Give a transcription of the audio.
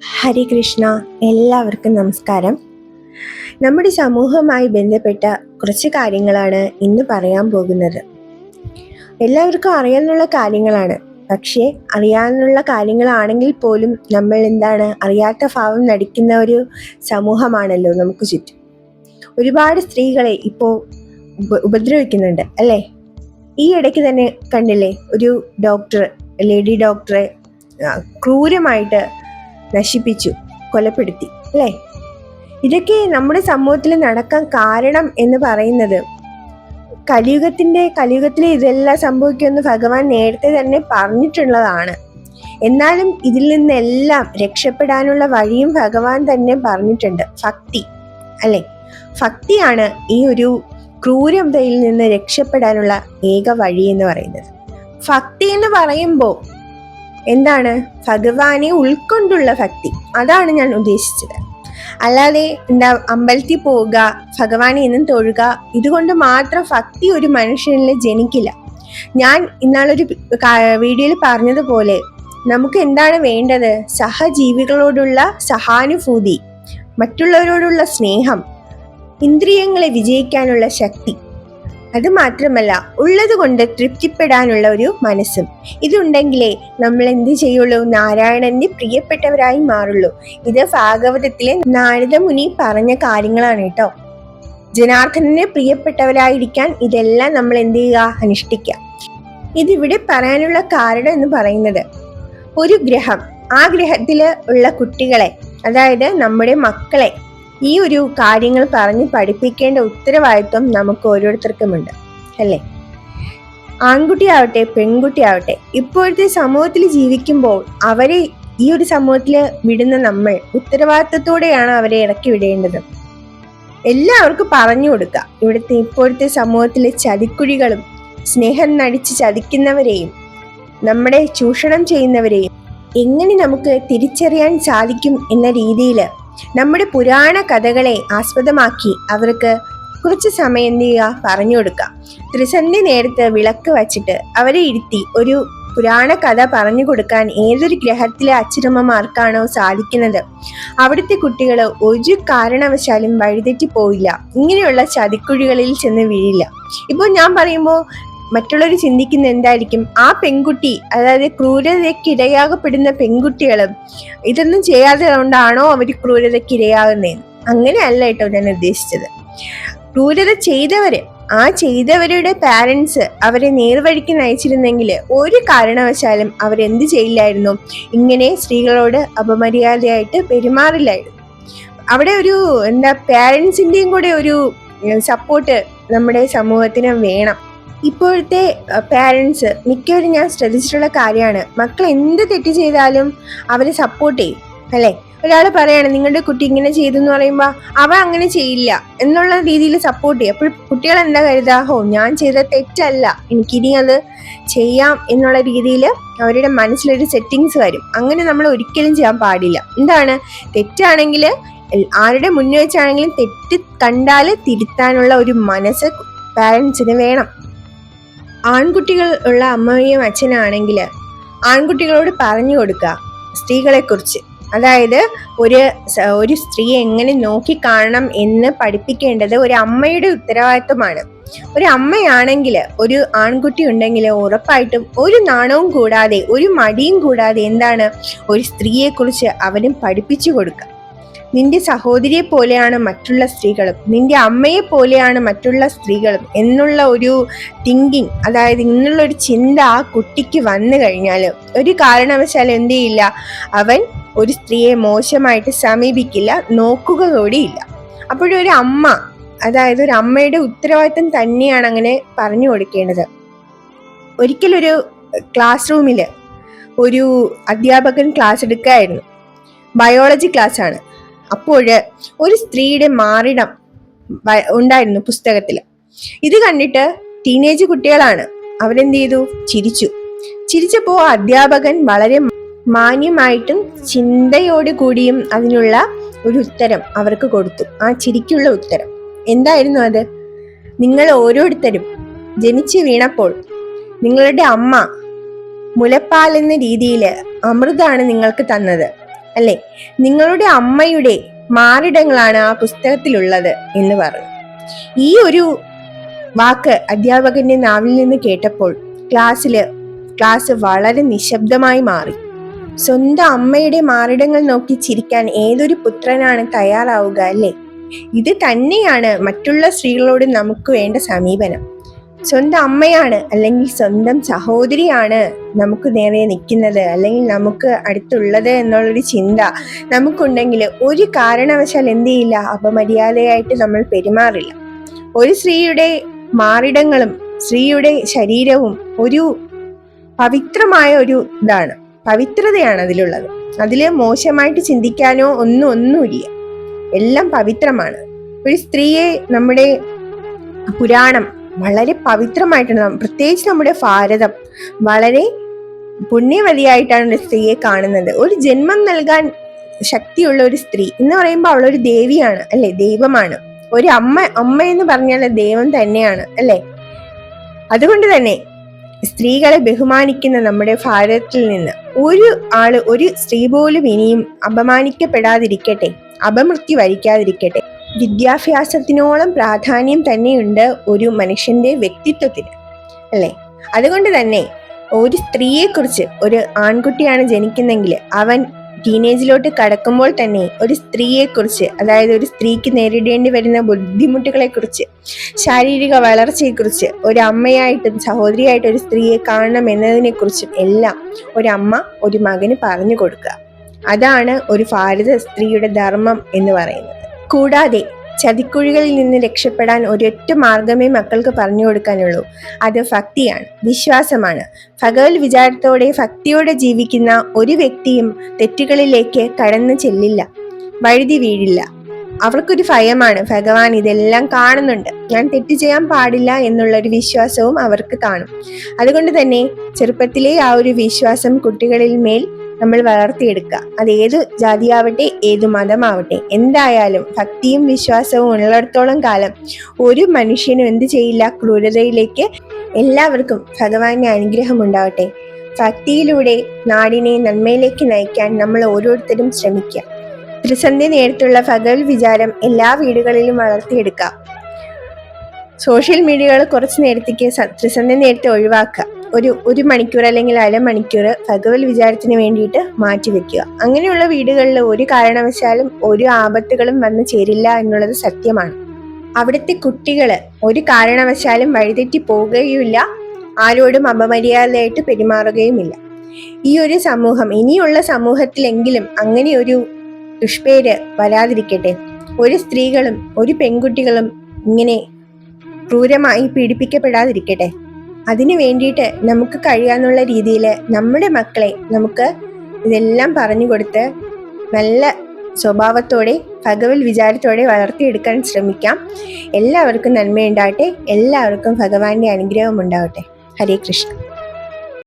ഹരേ കൃഷ്ണ. എല്ലാവർക്കും നമസ്കാരം. നമ്മുടെ സമൂഹവുമായി ബന്ധപ്പെട്ട കുറച്ച് കാര്യങ്ങളാണ് ഇന്ന് പറയാൻ പോകുന്നത്. എല്ലാവർക്കും അറിയാനുള്ള കാര്യങ്ങളാണ്. പക്ഷേ അറിയാനുള്ള കാര്യങ്ങളാണെങ്കിൽ പോലും നമ്മൾ അറിയാത്ത ഭാവം നടിക്കുന്ന ഒരു സമൂഹമാണല്ലോ നമുക്ക് ചുറ്റും. ഒരുപാട് സ്ത്രീകളെ ഇപ്പോൾ ഉപദ്രവിക്കുന്നുണ്ട് അല്ലേ? ഈ ഇടയ്ക്ക് തന്നെ കണ്ടില്ലേ, ഒരു ലേഡി ഡോക്ടറെ ക്രൂരമായിട്ട് നശിപ്പിച്ചു, കൊലപ്പെടുത്തി അല്ലേ? ഇതൊക്കെ നമ്മുടെ സമൂഹത്തിൽ നടക്കാൻ കാരണം എന്ന് പറയുന്നത് കലിയുഗത്തിൽ ഇതെല്ലാം സംഭവിക്കുമെന്ന് ഭഗവാൻ നേരത്തെ തന്നെ പറഞ്ഞിട്ടുള്ളതാണ്. എന്നാലും ഇതിൽ നിന്നെല്ലാം രക്ഷപ്പെടാനുള്ള വഴിയും ഭഗവാൻ തന്നെ പറഞ്ഞിട്ടുണ്ട്. ഭക്തി അല്ലേ? ഭക്തിയാണ് ഈ ഒരു ക്രൂരതയിൽ നിന്ന് രക്ഷപ്പെടാനുള്ള ഏക വഴി എന്ന് പറയുന്നത്. ഭക്തി എന്ന് പറയുമ്പോൾ ഭഗവാനെ ഉൾക്കൊണ്ടുള്ള ഭക്തി, അതാണ് ഞാൻ ഉദ്ദേശിച്ചത്. അല്ലാതെ അമ്പലത്തിൽ പോവുക, ഭഗവാനെ എന്നും തൊഴുക, ഇതുകൊണ്ട് മാത്രം ഭക്തി ഒരു മനുഷ്യനിൽ ജനിക്കില്ല. ഞാൻ ഇന്നാളൊരു വീഡിയോയിൽ പറഞ്ഞതുപോലെ നമുക്ക് എന്താണ് വേണ്ടത്? സഹജീവികളോടുള്ള സഹാനുഭൂതി, മറ്റുള്ളവരോടുള്ള സ്നേഹം, ഇന്ദ്രിയങ്ങളെ വിജയിക്കാനുള്ള ശക്തി, അത് മാത്രമല്ല ഉള്ളത് കൊണ്ട് തൃപ്തിപ്പെടാനുള്ള ഒരു മനസ്സും. ഇതുണ്ടെങ്കിലേ നമ്മൾ എന്ത് ചെയ്യുള്ളൂ? നാരായണന്റെ പ്രിയപ്പെട്ടവരായി മാറുള്ളൂ. ഇത് ഭാഗവതത്തിലെ നാരദ മുനി പറഞ്ഞ കാര്യങ്ങളാണ് കേട്ടോ. ജനാർദ്ദനന് പ്രിയപ്പെട്ടവരായിരിക്കാൻ ഇതെല്ലാം നമ്മൾ എന്ത് ചെയ്യുക? അനുഷ്ഠിക്കുക. ഇതിവിടെ പറയാനുള്ള കാരണം എന്ന് പറയുന്നത്, ഒരു ഗ്രഹം, ആ ഗ്രഹത്തില് ഉള്ള കുട്ടികളെ, അതായത് നമ്മുടെ മക്കളെ ഈ ഒരു കാര്യങ്ങൾ പറഞ്ഞ് പഠിപ്പിക്കേണ്ട ഉത്തരവാദിത്വം നമുക്ക് ഓരോരുത്തർക്കുമുണ്ട് അല്ലേ? ആൺകുട്ടിയാവട്ടെ പെൺകുട്ടിയാവട്ടെ, ഇപ്പോഴത്തെ സമൂഹത്തിൽ ജീവിക്കുമ്പോൾ അവരെ ഈ ഒരു സമൂഹത്തിൽ വിടുന്ന നമ്മൾ ഉത്തരവാദിത്വത്തോടെയാണ് അവരെ ഇറക്കി വിടേണ്ടത്. എല്ലാവർക്കും പറഞ്ഞു കൊടുക്കുക. ഇപ്പോഴത്തെ സമൂഹത്തിലെ ചതിക്കുഴികളും സ്നേഹം നടിച്ച് ചതിക്കുന്നവരെയും നമ്മുടെ ചൂഷണം ചെയ്യുന്നവരെയും എങ്ങനെ നമുക്ക് തിരിച്ചറിയാൻ സാധിക്കും എന്ന രീതിയിൽ നമ്മുടെ പുരാണ കഥകളെ ആസ്പദമാക്കി അവർക്ക് കുറച്ച് സമയം പറഞ്ഞു കൊടുക്കാം. ത്രിസന്ധി നേരത്ത് വിളക്ക് വച്ചിട്ട് അവരെ ഇരുത്തി ഒരു പുരാണ കഥ പറഞ്ഞു കൊടുക്കാൻ ഏതൊരു ഗ്രഹത്തിലെ അച്ഛനമ്മമാർക്കാണോ സാധിക്കുന്നത്, അവിടുത്തെ കുട്ടികൾ ഒരു കാരണവശാലും വഴിതെറ്റി പോയില്ല, ഇങ്ങനെയുള്ള ചതിക്കുഴികളിൽ ചെന്ന് വീഴില്ല. ഇപ്പോൾ ഞാൻ പറയുമ്പോൾ മറ്റുള്ളവർ ചിന്തിക്കുന്ന എന്തായിരിക്കും? ആ പെൺകുട്ടി, അതായത് ക്രൂരതയ്ക്ക് ഇരയാകപ്പെടുന്ന പെൺകുട്ടികളും ഇതൊന്നും ചെയ്യാതെ കൊണ്ടാണോ അവർ ക്രൂരതയ്ക്ക് ഇരയാകുന്നതെന്ന്. അങ്ങനെയല്ല കേട്ടോ ഞാൻ ഉദ്ദേശിച്ചത്. ക്രൂരത ചെയ്തവരുടെ പാരൻസ് അവരെ നേർവഴിക്ക് നയിച്ചിരുന്നെങ്കിൽ ഒരു കാരണവശാലും അവരെന്ത് ചെയ്യില്ലായിരുന്നു? ഇങ്ങനെ സ്ത്രീകളോട് അപമര്യാദയായിട്ട് പെരുമാറില്ലായിരുന്നു. അവിടെ ഒരു പാരൻസിന്റെയും കൂടെ ഒരു സപ്പോർട്ട് നമ്മുടെ സമൂഹത്തിന് വേണം. ഇപ്പോഴത്തെ പാരൻസ് മിക്കവരും ഞാൻ ശ്രദ്ധിച്ചിട്ടുള്ള കാര്യമാണ്, മക്കൾ എന്ത് തെറ്റ് ചെയ്താലും അവരെ സപ്പോർട്ട് ചെയ്യും അല്ലേ? ഒരാൾ പറയാണ് നിങ്ങളുടെ കുട്ടി ഇങ്ങനെ ചെയ്തു എന്ന് പറയുമ്പോൾ അവ അങ്ങനെ ചെയ്യില്ല എന്നുള്ള രീതിയിൽ സപ്പോർട്ട് ചെയ്യും. അപ്പോൾ കുട്ടികൾ എന്താ കരുതാ? ഞാൻ ചെയ്ത തെറ്റല്ല, എനിക്കിനി അത് ചെയ്യാം എന്നുള്ള രീതിയിൽ അവരുടെ മനസ്സിലൊരു സെറ്റിങ്സ് വരും. അങ്ങനെ നമ്മൾ ഒരിക്കലും ചെയ്യാൻ പാടില്ല. തെറ്റാണെങ്കിൽ ആരുടെ മുന്നിൽ വെച്ചാണെങ്കിലും തെറ്റ് കണ്ടാൽ തിരുത്താനുള്ള ഒരു മനസ്സ് പാരൻസിന് വേണം. ആൺകുട്ടികൾ ഉള്ള അമ്മയും അച്ഛനാണെങ്കിൽ ആൺകുട്ടികളോട് പറഞ്ഞു കൊടുക്കുക സ്ത്രീകളെ കുറിച്ച്. അതായത് ഒരു സ്ത്രീയെ എങ്ങനെ നോക്കി കാണണം എന്ന് പഠിപ്പിക്കേണ്ടത് ഒരു അമ്മയുടെ ഉത്തരവാദിത്വമാണ്. ഒരു അമ്മയാണെങ്കിൽ ഒരു ആൺകുട്ടി ഉണ്ടെങ്കിൽ ഉറപ്പായിട്ടും ഒരു നാണവും കൂടാതെ ഒരു മടിയും കൂടാതെ ഒരു സ്ത്രീയെ കുറിച്ച് അവനും പഠിപ്പിച്ചു കൊടുക്കുക. നിന്റെ സഹോദരിയെ പോലെയാണ് മറ്റുള്ള സ്ത്രീകളും, നിന്റെ അമ്മയെ പോലെയാണ് മറ്റുള്ള സ്ത്രീകളും എന്നുള്ള ഒരു തിങ്കിങ്, അതായത് ഇന്നുള്ള ഒരു ചിന്ത ആ കുട്ടിക്ക് വന്നു കഴിഞ്ഞാൽ ഒരു കാരണവശാലും എന്ത് ചെയ്യില്ല, അവൻ ഒരു സ്ത്രീയെ മോശമായിട്ട് സമീപിക്കില്ല, നോക്കുക കൂടിയില്ല. അപ്പോഴൊരു അമ്മ, അതായത് ഒരു അമ്മയുടെ ഉത്തരവാദിത്വം തന്നെയാണ് അങ്ങനെ പറഞ്ഞു കൊടുക്കേണ്ടത്. ഒരിക്കലൊരു ക്ലാസ് റൂമിൽ ഒരു അധ്യാപകൻ ക്ലാസ് എടുക്കുകയായിരുന്നു. ബയോളജി ക്ലാസ് ആണ്. അപ്പോൾ ഒരു സ്ത്രീയുടെ മാറിടം ഉണ്ടായിരുന്നു പുസ്തകത്തിൽ. ഇത് കണ്ടിട്ട് ടീനേജ് കുട്ടികളാണ്, അവരെന്ത് ചെയ്തു? ചിരിച്ചപ്പോ അധ്യാപകൻ വളരെ മാന്യമായിട്ടും ചിന്തയോട് കൂടിയും അതിനുള്ള ഒരു ഉത്തരം അവർക്ക് കൊടുത്തു. ആ ചിരിക്കുള്ള ഉത്തരം എന്തായിരുന്നു അത്? നിങ്ങൾ ഓരോരുത്തരും ജനിച്ചു വീണപ്പോൾ നിങ്ങളുടെ അമ്മ മുലപ്പാൽ എന്ന രീതിയിൽ അമൃതാണ് നിങ്ങൾക്ക് തന്നത്. അല്ലെ? നിങ്ങളുടെ അമ്മയുടെ മാറിടങ്ങളാണ് ആ പുസ്തകത്തിലുള്ളത് എന്ന് പറഞ്ഞു. ഈ ഒരു വാക്ക് അധ്യാപകന്റെ നാവിൽ നിന്ന് കേട്ടപ്പോൾ ക്ലാസ് വളരെ നിശബ്ദമായി മാറി. സ്വന്തം അമ്മയുടെ മാറിടങ്ങൾ നോക്കി ചിരിക്കാൻ ഏതൊരു പുത്രനാണ് തയ്യാറാവുക, അല്ലേ? ഇത് തന്നെയാണ് മറ്റുള്ള സ്ത്രീകളോട് നമുക്ക് വേണ്ട സമീപനം. സ്വന്തം അമ്മയാണ് അല്ലെങ്കിൽ സ്വന്തം സഹോദരിയാണ് നമുക്ക് നേരെ നിൽക്കുന്നത്, അല്ലെങ്കിൽ നമുക്ക് അടുത്തുള്ളത് എന്നുള്ളൊരു ചിന്ത നമുക്കുണ്ടെങ്കിൽ ഒരു കാരണവശാൽ എന്ത് ചെയ്യില്ല, അപമര്യാദയായിട്ട് നമ്മൾ പെരുമാറില്ല. ഒരു സ്ത്രീയുടെ മാറിടങ്ങളും സ്ത്രീയുടെ ശരീരവും ഒരു പവിത്രമായ ഒരു പവിത്രതയാണ് അതിലുള്ളത്. അതില് മോശമായിട്ട് ചിന്തിക്കാനോ ഒന്നുമില്ല. എല്ലാം പവിത്രമാണ്. ഒരു സ്ത്രീയെ നമ്മുടെ പുരാണം വളരെ പവിത്രമായിട്ടാണ്, പ്രത്യേകിച്ച് നമ്മുടെ ഭാരതം വളരെ പുണ്യവതിയായിട്ടാണ് ഒരു സ്ത്രീയെ കാണുന്നത്. ഒരു ജന്മം നൽകാൻ ശക്തിയുള്ള ഒരു സ്ത്രീ എന്ന് പറയുമ്പോൾ അവളൊരു ദേവിയാണ്, അല്ലെ? ദൈവമാണ്. ഒരു അമ്മ എന്ന് പറഞ്ഞാൽ ദൈവം തന്നെയാണ്, അല്ലെ? അതുകൊണ്ട് തന്നെ സ്ത്രീകളെ ബഹുമാനിക്കുന്ന നമ്മുടെ ഭാരതത്തിൽ നിന്ന് ഒരു സ്ത്രീ പോലും ഇനിയും അപമാനിക്കപ്പെടാതിരിക്കട്ടെ, അപമൃത്യു വരിക്കാതിരിക്കട്ടെ. വിദ്യാഭ്യാസത്തിനോളം പ്രാധാന്യം തന്നെയുണ്ട് ഒരു മനുഷ്യന്റെ വ്യക്തിത്വത്തിന്, അല്ലെ? അതുകൊണ്ട് തന്നെ ഒരു സ്ത്രീയെക്കുറിച്ച്, ഒരു ആൺകുട്ടിയാണ് ജനിക്കുന്നെങ്കിൽ അവൻ ടീനേജിലോട്ട് കടക്കുമ്പോൾ തന്നെ ഒരു സ്ത്രീയെക്കുറിച്ച്, അതായത് ഒരു സ്ത്രീക്ക് നേരിടേണ്ടി വരുന്ന ബുദ്ധിമുട്ടുകളെക്കുറിച്ച്, ശാരീരിക വളർച്ചയെക്കുറിച്ച്, ഒരു അമ്മയായിട്ടും സഹോദരിയായിട്ടും ഒരു സ്ത്രീയെ കാണണം എന്നതിനെക്കുറിച്ചും എല്ലാം ഒരമ്മ ഒരു മകന് പറഞ്ഞു കൊടുക്കുക. അതാണ് ഒരു ഭാരത സ്ത്രീയുടെ ധർമ്മം എന്ന് പറയുന്നത്. കൂടാതെ ചതിക്കുഴികളിൽ നിന്ന് രക്ഷപ്പെടാൻ ഒരൊറ്റ മാർഗമേ മക്കൾക്ക് പറഞ്ഞു കൊടുക്കാനുള്ളൂ. അത് ഭക്തിയാണ്, വിശ്വാസമാണ്. ഭഗവത് വിചാരത്തോടെ ഭക്തിയോടെ ജീവിക്കുന്ന ഒരു വ്യക്തിയും തെറ്റുകളിലേക്ക് കടന്നു ചെല്ലില്ല, വഴുതി വീഴില്ല. അവർക്കൊരു ഭയമാണ്, ഭഗവാൻ ഇതെല്ലാം കാണുന്നുണ്ട്, ഞാൻ തെറ്റ് ചെയ്യാൻ പാടില്ല എന്നുള്ളൊരു വിശ്വാസവും അവർക്ക് കാണും. അതുകൊണ്ട് തന്നെ ചെറുപ്പത്തിലെ ആ ഒരു വിശ്വാസം കുട്ടികളിൽ മേൽ നമ്മൾ വളർത്തിയെടുക്കുക. അത് ഏത് ജാതിയാവട്ടെ, ഏത് മതമാവട്ടെ, എന്തായാലും ഭക്തിയും വിശ്വാസവും ഉള്ളിടത്തോളം കാലം ഒരു മനുഷ്യനും എന്ത് ചെയ്യില്ല, ക്രൂരതയിലേക്ക്. എല്ലാവർക്കും ഭഗവാന്റെ അനുഗ്രഹം ഉണ്ടാവട്ടെ. ഭക്തിയിലൂടെ നാടിനെ നന്മയിലേക്ക് നയിക്കാൻ നമ്മൾ ഓരോരുത്തരും ശ്രമിക്കുക. ത്രിസന്ധ്യ നേരത്തുള്ള ഭഗവത് വിചാരം എല്ലാ വീടുകളിലും വളർത്തിയെടുക്കുക. സോഷ്യൽ മീഡിയകൾ കുറച്ച് നേരത്തേക്ക് ത്രിസന്ധ്യ നേരത്തെ ഒഴിവാക്കുക. ഒരു മണിക്കൂർ അല്ലെങ്കിൽ അരമണിക്കൂർ ഭഗവത് വിചാരത്തിന് വേണ്ടിയിട്ട് മാറ്റിവെക്കുക. അങ്ങനെയുള്ള വീടുകളിൽ ഒരു കാരണവശാലും ഒരു ആപത്തുകളും വന്നു ചേരില്ല എന്നുള്ളത് സത്യമാണ്. അവിടുത്തെ കുട്ടികൾ ഒരു കാരണവശാലും വഴിതെറ്റി പോവുകയുമില്ല, ആരോടും അപമര്യാദയായിട്ട് പെരുമാറുകയുമില്ല. ഈ ഒരു സമൂഹം, ഇനിയുള്ള സമൂഹത്തിലെങ്കിലും അങ്ങനെ ഒരു ദുഷ്പേര് വരാതിരിക്കട്ടെ. ഒരു സ്ത്രീകളും ഒരു പെൺകുട്ടികളും ഇങ്ങനെ ക്രൂരമായി പീഡിപ്പിക്കപ്പെടാതിരിക്കട്ടെ. അതിനു വേണ്ടിയിട്ട് നമുക്ക് കഴിയാന്നുള്ള രീതിയിൽ നമ്മുടെ മക്കളെ നമുക്ക് ഇതെല്ലാം പറഞ്ഞു കൊടുത്ത് നല്ല സ്വഭാവത്തോടെ ഭഗവത് വിചാരത്തോടെ വളർത്തിയെടുക്കാൻ ശ്രമിക്കാം. എല്ലാവർക്കും നന്മയുണ്ടാവട്ടെ. എല്ലാവർക്കും ഭഗവാന്റെ അനുഗ്രഹം ഉണ്ടാവട്ടെ. ഹരേ കൃഷ്ണ.